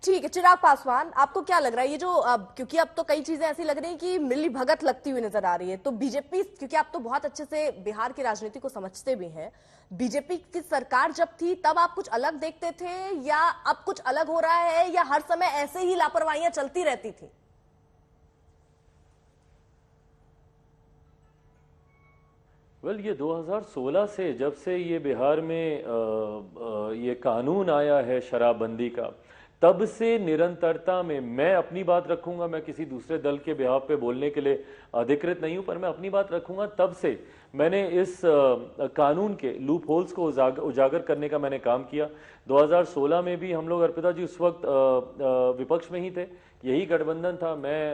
ठीक है चिराग पासवान, आपको क्या लग रहा है ये जो क्योंकि अब तो कई चीजें ऐसी लग रही हैं कि मिली भगत लगती हुई नजर आ रही है, तो बीजेपी, क्योंकि आप तो बहुत अच्छे से बिहार की राजनीति को समझते भी हैं, बीजेपी की सरकार जब थी तब आप कुछ अलग देखते थे या अब कुछ अलग हो रहा है, या हर समय ऐसे ही लापरवाहियां चलती रहती थी? ये 2016 से जब से ये बिहार में ये कानून आया है शराबबंदी का, तब से निरंतरता में, मैं अपनी बात रखूंगा, मैं किसी दूसरे दल के बिहाफ पे बोलने के लिए अधिकृत नहीं हूं, पर मैं अपनी बात रखूंगा, तब से मैंने इस कानून के लूप होल्स को उजागर करने का मैंने काम किया। 2016 में भी हम लोग, अर्पिता जी उस वक्त विपक्ष में ही थे, यही गठबंधन था,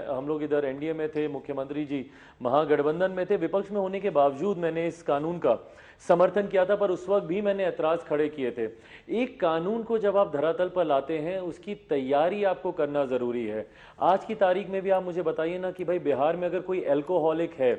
हम लोग इधर एनडीए में थे, मुख्यमंत्री जी महागठबंधन में थे, विपक्ष में होने के बावजूद मैंने इस कानून का समर्थन किया था, पर उस वक्त भी मैंने ऐतराज खड़े किए थे। एक कानून को जब आप धरातल पर लाते हैं, उसकी तैयारी आपको करना जरूरी है। आज की तारीख में भी आप मुझे बताइए ना कि भाई बिहार में अगर कोई एल्कोहलिक है,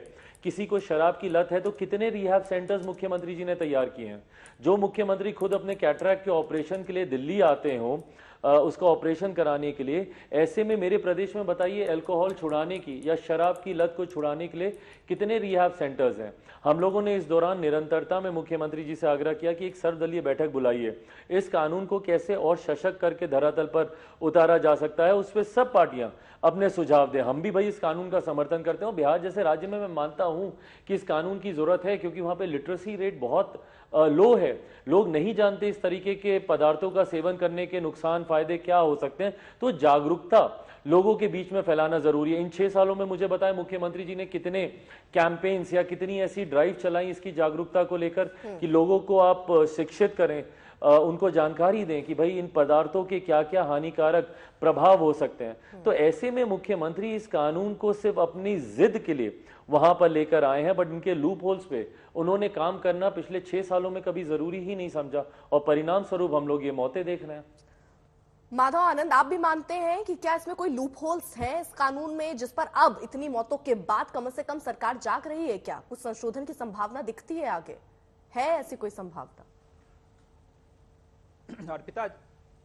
किसी को शराब की लत है, तो कितने रिहैब सेंटर्स मुख्यमंत्री जी ने तैयार किए हैं। जो मुख्यमंत्री खुद अपने कैटरैक्ट के ऑपरेशन के लिए दिल्ली आते हो, उसका ऑपरेशन कराने के लिए, ऐसे में मेरे प्रदेश में बताइए अल्कोहल छुड़ाने की या शराब की लत को छुड़ाने के लिए कितने रिहैब सेंटर्स हैं। हम लोगों ने इस दौरान निरंतरता में मुख्यमंत्री जी से आग्रह किया कि एक सर्वदलीय बैठक बुलाइए, इस कानून को कैसे और सशक्त करके धरातल पर उतारा जा सकता है, उस पर सब पार्टियां अपने सुझाव दें। हम भी भाई इस कानून का समर्थन करते हैं। बिहार जैसे राज्य में मैं मानता हूं कि इस कानून की जरूरत है, क्योंकि वहां पे लिटरेसी रेट बहुत लो है, लोग नहीं जानते इस तरीके के पदार्थों का सेवन करने के नुकसान फायदे क्या हो सकते हैं। तो जागरूकता लोगों के बीच में फैलाना जरूरी है। इन 6 सालों में मुझे बताएं मुख्यमंत्री जी ने कितने कैंपेन्स या कितनी ऐसी ड्राइव चलाई इसकी जागरूकता को लेकर कि लोगों को आप शिक्षित करें, उनको जानकारी दें कि भाई इन पदार्थों के क्या क्या हानिकारक प्रभाव हो सकते हैं। तो ऐसे में मुख्यमंत्री इस कानून को सिर्फ अपनी जिद के लिए वहां पर लेकर आए हैं, बट इनके लूप होल्स पे उन्होंने काम करना पिछले 6 सालों में कभी जरूरी ही नहीं समझा, और परिणाम स्वरूप हम लोग ये मौतें देख रहे हैं। माधव आनंद, आप भी मानते हैं कि क्या इसमें कोई लूप होल्स हैं इस कानून में, जिस पर अब इतनी मौतों के बाद कम से कम सरकार जाग रही है? क्या कुछ संशोधन की संभावना दिखती है आगे? है ऐसी कोई संभावना?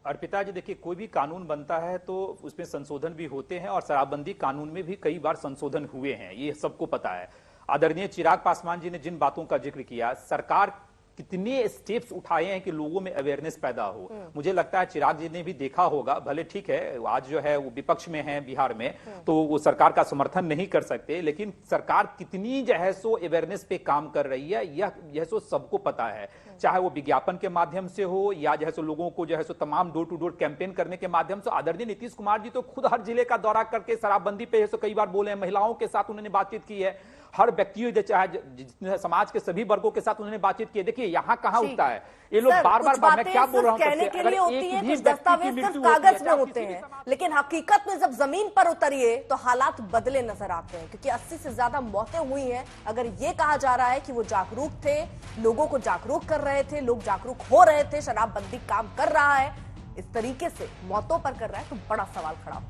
अर्पिता जी, देखिए, कोई भी कानून बनता है तो उसमें संशोधन भी होते हैं, और शराबबंदी कानून में भी कई बार संशोधन हुए हैं, ये सबको पता है। आदरणीय चिराग पासवान जी ने जिन बातों का जिक्र किया, सरकार कितने स्टेप्स उठाए हैं कि लोगों में अवेयरनेस पैदा हो, मुझे लगता है चिराग जी ने भी देखा होगा। भले ठीक है आज जो है वो विपक्ष में है बिहार में, तो वो सरकार का समर्थन नहीं कर सकते, लेकिन सरकार कितनी जो है सो अवेयरनेस पे काम कर रही है यह सो सबको पता है। चाहे वो विज्ञापन के माध्यम से हो या जो है सो लोगों को जो है सो तमाम डोर टू डोर कैंपेन करने के माध्यम से। आदरणीय नीतीश कुमार जी तो खुद हर जिले का दौरा करके शराबबंदी पे कई बार बोले हैं, महिलाओं के साथ उन्होंने बातचीत की है, हर व्यक्ति चाहे समाज के सभी वर्गों के साथ उन्होंने बातचीत की। देखिए यहाँ कहां उठता है, ये लोग बार बार, मैं क्या बोल रहा हूं, कहने के लिए होती है, कुछ दस्तावेज सिर्फ कागज में होते हैं, लेकिन हकीकत में जब जमीन पर उतरिए तो हालात बदले नजर आते हैं। क्योंकि 80 से ज्यादा मौतें हुई हैं। अगर ये कहा जा रहा है कि वो जागरूक थे, लोगों को जागरूक कर रहे थे, लोग जागरूक हो रहे थे, शराबबंदी काम कर रहा है, इस तरीके से मौतों पर कर रहा है, तो बड़ा सवाल खड़ा होता है।